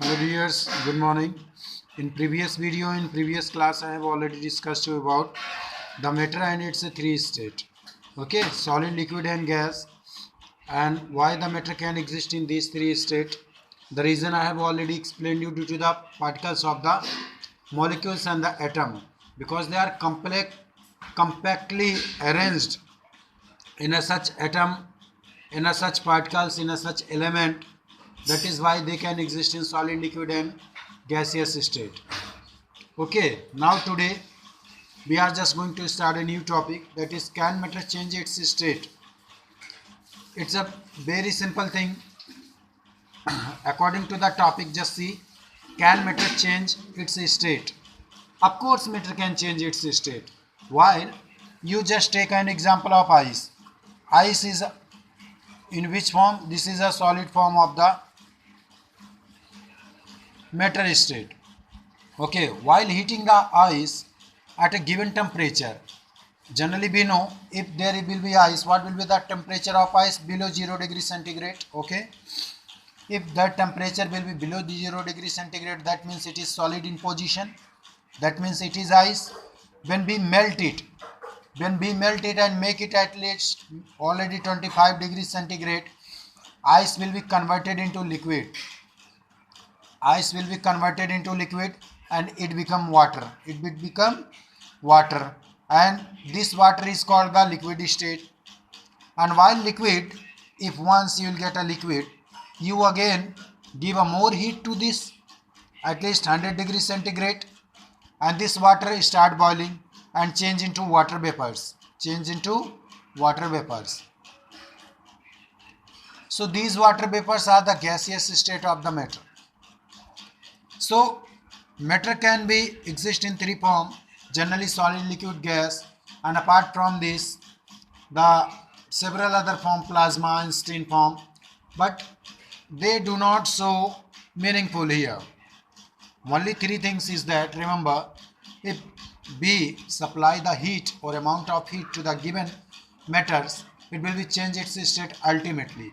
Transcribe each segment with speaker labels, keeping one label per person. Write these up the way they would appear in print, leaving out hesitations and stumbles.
Speaker 1: Hello dears, good morning. In previous class, I have already discussed you about the matter and its three state. Okay, solid, liquid and gas, and why the matter can exist in these three state. The reason I have already explained you due to the particles of the molecules and the atom, because they are compactly arranged in a such atom, in a such particles, in a such element. That is why they can exist in solid, liquid and gaseous state. Okay, now today we are just going to start a new topic, that is, can matter change its state? It's a very simple thing. According to the topic, just see, can matter change its state? Of course matter can change its state. While you just take an example of ice. Ice is in which form? This is a solid form of the matter state. Okay, while heating the ice at a given temperature, generally we know if there will be ice, what will be the temperature of ice? Below 0 degree centigrade. Okay, if that temperature will be below 0 degree centigrade, that means it is solid in position, that means it is ice. When we melt it, and make it at least already 25 degrees centigrade, ice will be converted into liquid. Ice will be converted into liquid and it become water. It will become water, and this water is called the liquid state. And while liquid, if once you will get a liquid, you again give a more heat to this, at least 100 degrees centigrade, and this water start boiling and change into water vapors. So these water vapors are the gaseous state of the matter. So matter can be exist in three form, generally solid, liquid, gas, and apart from this the several other form, plasma and steam form, but they do not so meaningful here. Only three things is that, remember, if we supply the heat or amount of heat to the given matters, it will be change its state ultimately.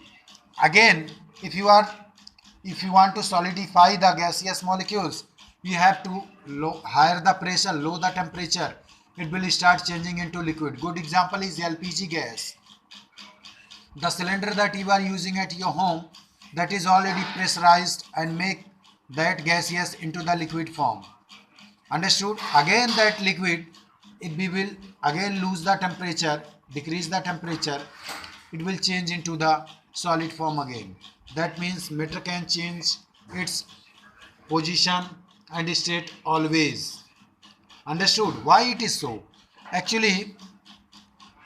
Speaker 1: Again, if you want to solidify the gaseous molecules, you have to higher the pressure, low the temperature, it will start changing into liquid. Good example is LPG gas. The cylinder that you are using at your home, that is already pressurized and make that gaseous into the liquid form. Understood? Again that liquid, if we will again lose the temperature, decrease the temperature, it will change into the solid form again. That means matter can change its position and state always. Understood? Why it is so? Actually,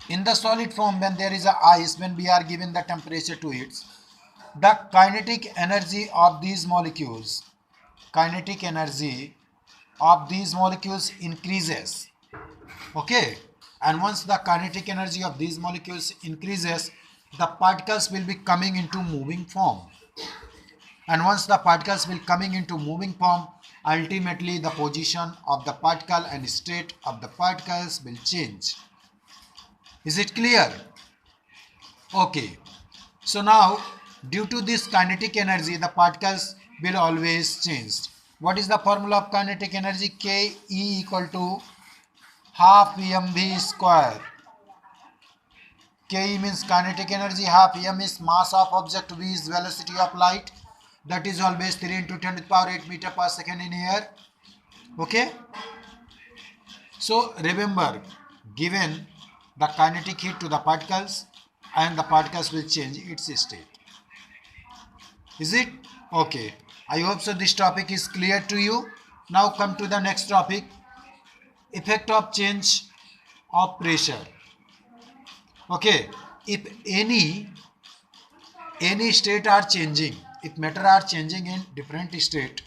Speaker 1: in the solid form, when there is a ice, when we are given the temperature to it, the kinetic energy of these molecules increases. Okay, and once the kinetic energy of these molecules increases, the particles will be coming into moving form, and once the particles will coming into moving form, ultimately the position of the particle and state of the particles will change. Is it clear? Okay, so now due to this kinetic energy, the particles will always change. What is the formula of kinetic energy? Ke equal to half mv square. Ke means kinetic energy, half m is mass of object, v is velocity of light, that is always 3 into 10 to the power 8 meter per second in air. Okay, so remember, given the kinetic heat to the particles, and the particles will change its state. Is it? Okay, I hope so this topic is clear to you. Now come to the next topic, effect of change of pressure. Okay, if any state are changing, if matter are changing in different state,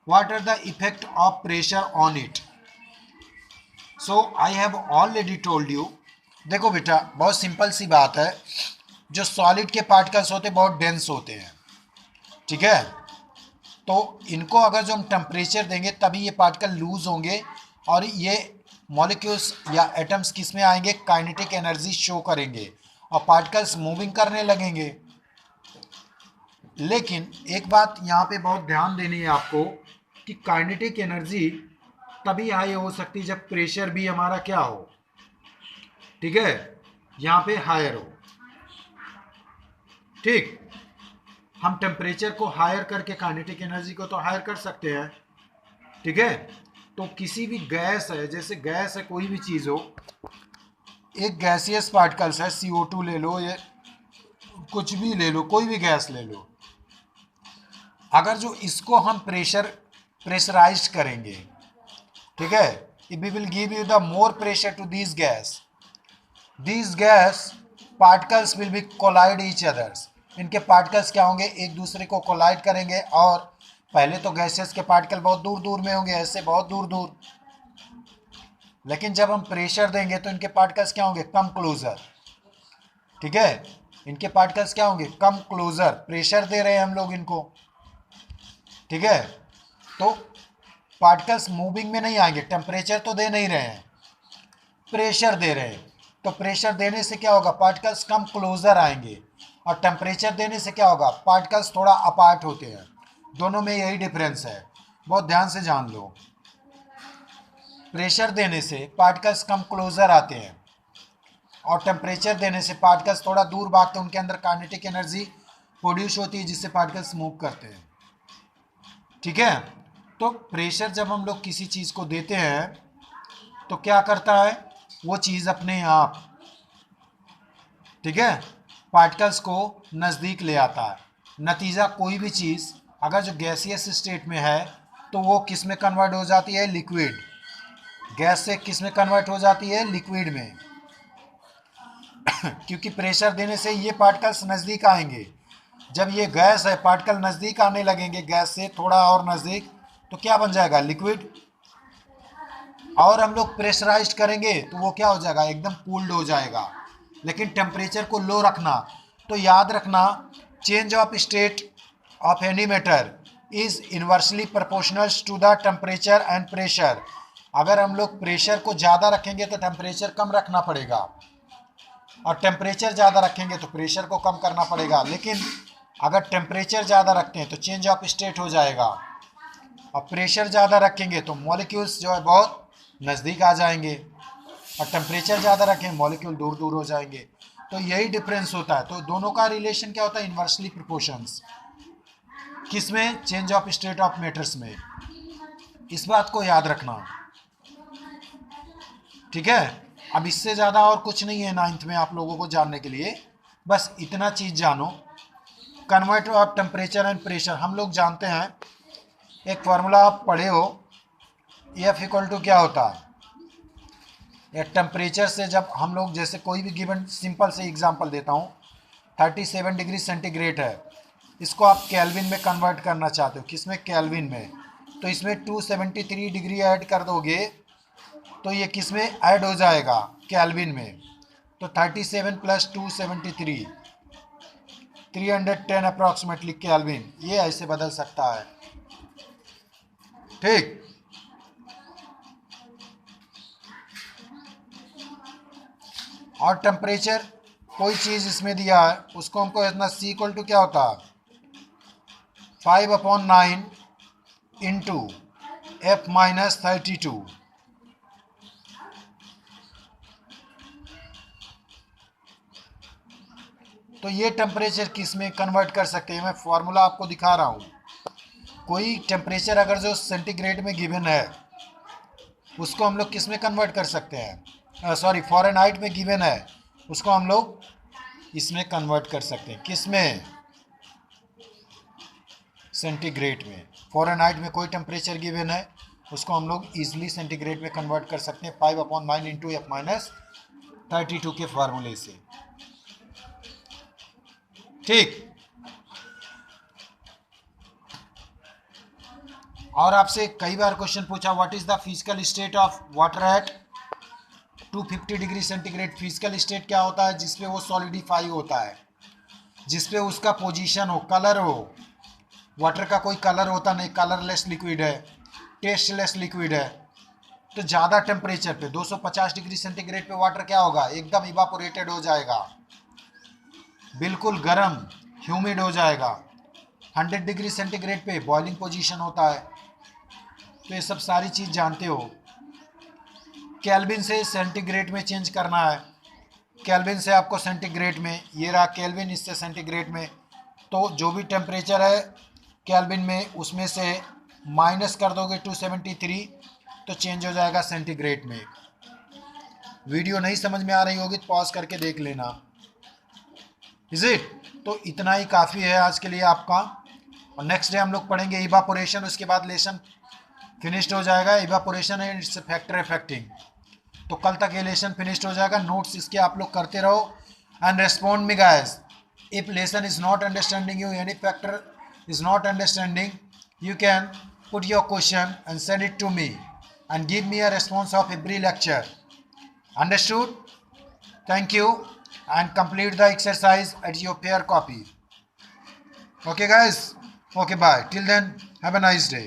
Speaker 1: what are the effect of pressure on it? So I have already told you. देखो बेटा, बहुत simple सी बात है, जो solid के particles होते हैं बहुत डेंस होते हैं, ठीक है, तो इनको अगर जो हम टेम्परेचर देंगे तभी ये पार्टिकल लूज होंगे और ये मॉलिक्यूल्स या एटम्स किस में आएंगे? काइनेटिक एनर्जी शो करेंगे और पार्टिकल्स मूविंग करने लगेंगे. लेकिन एक बात यहाँ पे बहुत ध्यान देनी है आपको कि काइनेटिक एनर्जी तभी हाई हो सकती है जब प्रेशर भी हमारा क्या हो, ठीक है, यहाँ पे हायर हो। ठीक, हम टेम्परेचर को हायर करके काइनेटिक एनर्जी को तो हायर कर सकते हैं, ठीक है। तो किसी भी गैस है, जैसे गैस है कोई भी चीज़ हो, एक गैसियस पार्टिकल्स है, CO2 ले लो, ये कुछ भी ले लो, कोई भी गैस ले लो, अगर जो इसको हम प्रेशराइज करेंगे, ठीक है, if we will give you the more pressure to these gas particles will be collide each others, इनके पार्टिकल्स क्या होंगे, एक दूसरे को कोलाइड करेंगे। और पहले तो गैसेस के पार्टिकल बहुत दूर दूर में होंगे, ऐसे बहुत दूर दूर, लेकिन जब हम प्रेशर देंगे तो इनके पार्टिकल्स क्या होंगे, कम क्लोजर, ठीक है, इनके पार्टिकल्स क्या होंगे, कम क्लोजर। प्रेशर दे रहे हैं हम लोग इनको, ठीक है, तो पार्टिकल्स मूविंग में नहीं आएंगे, टेम्परेचर तो दे नहीं रहे हैं, प्रेशर दे रहे हैं। तो प्रेशर देने से क्या होगा, पार्टिकल्स कम क्लोजर आएंगे, और टेम्परेचर देने से क्या होगा, पार्टिकल्स थोड़ा अपार्ट होते हैं। दोनों में यही डिफरेंस है, बहुत ध्यान से जान लो। प्रेशर देने से पार्टिकल्स कम क्लोजर आते हैं, और टेम्परेचर देने से पार्टिकल्स थोड़ा दूर भागते हैं, उनके अंदर काइनेटिक एनर्जी प्रोड्यूस होती है जिससे पार्टिकल्स मूव करते हैं, ठीक है। तो प्रेशर जब हम लोग किसी चीज़ को देते हैं तो क्या करता है, वो चीज़ अपने आप, ठीक है, पार्टिकल्स को नज़दीक ले आता है। नतीजा कोई भी चीज़ अगर जो गैसियस स्टेट में है तो वो किस में कन्वर्ट हो जाती है, लिक्विड। गैस से किस में कन्वर्ट हो जाती है, लिक्विड में क्योंकि प्रेशर देने से ये पार्टिकल्स नज़दीक आएंगे। जब ये गैस है, पार्टिकल नज़दीक आने लगेंगे गैस से थोड़ा और नज़दीक, तो क्या बन जाएगा, लिक्विड। और हम लोग प्रेशराइज्ड करेंगे तो वो क्या हो जाएगा, एकदम कूल्ड हो जाएगा। लेकिन टेम्परेचर को लो रखना, तो याद रखना, change of state of any matter is inversely proportional to the temperature and pressure. अगर हम लोग प्रेशर को ज़्यादा रखेंगे तो टेम्परेचर कम रखना पड़ेगा, और टेम्परेचर ज़्यादा रखेंगे तो प्रेशर को कम करना पड़ेगा। लेकिन अगर टेम्परेचर ज़्यादा रखते हैं तो चेंज ऑफ स्टेट हो जाएगा, और प्रेशर ज़्यादा रखेंगे तो मॉलिक्यूल्स जो है बहुत नज़दीक आ जाएंगे, और टेम्परेचर ज़्यादा रखें मॉलिक्यूल दूर दूर हो जाएंगे। तो यही डिफरेंस होता है। तो दोनों का रिलेशन क्या होता है, इन्वर्सली प्रोपोर्शंस। किस में, change of state of matters में। इस बात को याद रखना, ठीक है। अब इससे ज़्यादा और कुछ नहीं है 9th में आप लोगों को जानने के लिए, बस इतना चीज़ जानो, converter of temperature and pressure. हम लोग जानते हैं, एक फार्मूला आप पढ़े हो, F इक्वल टू क्या होता है, या टेम्परेचर से जब हम लोग, जैसे कोई भी गिवन सिंपल से एग्जांपल देता हूँ, 37 डिग्री सेंटीग्रेड है, इसको आप केल्विन में कन्वर्ट करना चाहते हो, किसमें, केल्विन में, तो इसमें 273 डिग्री ऐड कर दोगे तो ये किस में ऐड हो जाएगा, केल्विन में। तो 37 प्लस 273 310 अप्रॉक्सीमेटली केल्विन, ये ऐसे बदल सकता है, ठीक। और टेम्परेचर कोई चीज़ इसमें दिया है, उसको हमको इतना C इक्वल टू क्या होता है, 5/9 इंटू F-32। तो ये टेम्परेचर किस में कन्वर्ट कर सकते हैं, मैं फार्मूला आपको दिखा रहा हूँ। कोई टेम्परेचर अगर जो सेंटीग्रेड में गिवन है उसको हम लोग किस में कन्वर्ट कर सकते हैं, सॉरी फ़ारेनहाइट में गिवन है, उसको हम लोग इसमें कन्वर्ट कर सकते हैं, किस में, सेंटीग्रेड में। फ़ारेनहाइट में कोई टेम्परेचर गिवन है उसको हम लोग ईजिली सेंटीग्रेड में कन्वर्ट कर सकते हैं 5/9 इंटू F-32 के फार्मूले से, ठीक। और आपसे कई बार क्वेश्चन पूछा, what is the physical state of water at 250 degree centigrade. Physical state क्या होता है, जिसपे वो सॉलिडिफाई होता है, जिसपे उसका पोजीशन हो, कलर हो। वाटर का कोई कलर होता नहीं, कलरलेस लिक्विड है, टेस्टलेस लिक्विड है। तो ज़्यादा टेम्परेचर पे 250 डिग्री सेंटीग्रेड पे वाटर क्या होगा, एकदम इवापोरेटेड हो जाएगा, बिल्कुल गर्म, ह्यूमिड हो जाएगा। 100 डिग्री सेंटीग्रेड पे बॉइलिंग पोजीशन होता है। तो ये सब सारी चीज़ जानते हो। केल्विन से सेंटीग्रेड में चेंज करना है, केल्विन से आपको सेंटीग्रेड में, ये रहा केल्विन, इससे सेंटीग्रेड में। तो जो भी टेम्परेचर है केल्विन में उसमें से माइनस कर दोगे 273 तो चेंज हो जाएगा सेंटीग्रेड में। वीडियो नहीं समझ में आ रही होगी तो पॉज करके देख लेना। Is it? तो इतना ही काफ़ी है आज के लिए आपका, और नेक्स्ट डे हम लोग पढ़ेंगे इवापोरेशन। उसके बाद लेसन फिनिश्ड हो जाएगा, evaporation and its factor affecting. तो कल तक ये लेसन फिनिश्ड हो जाएगा। नोट्स इसके आप लोग करते रहो and respond me guys. If lesson is not understanding you, any factor is not understanding, you can put your question and send it to me and give me a response of every lecture. Understood? Thank you, and complete the exercise at your pair copy. Okay guys? Okay, bye. Till then, have a nice day.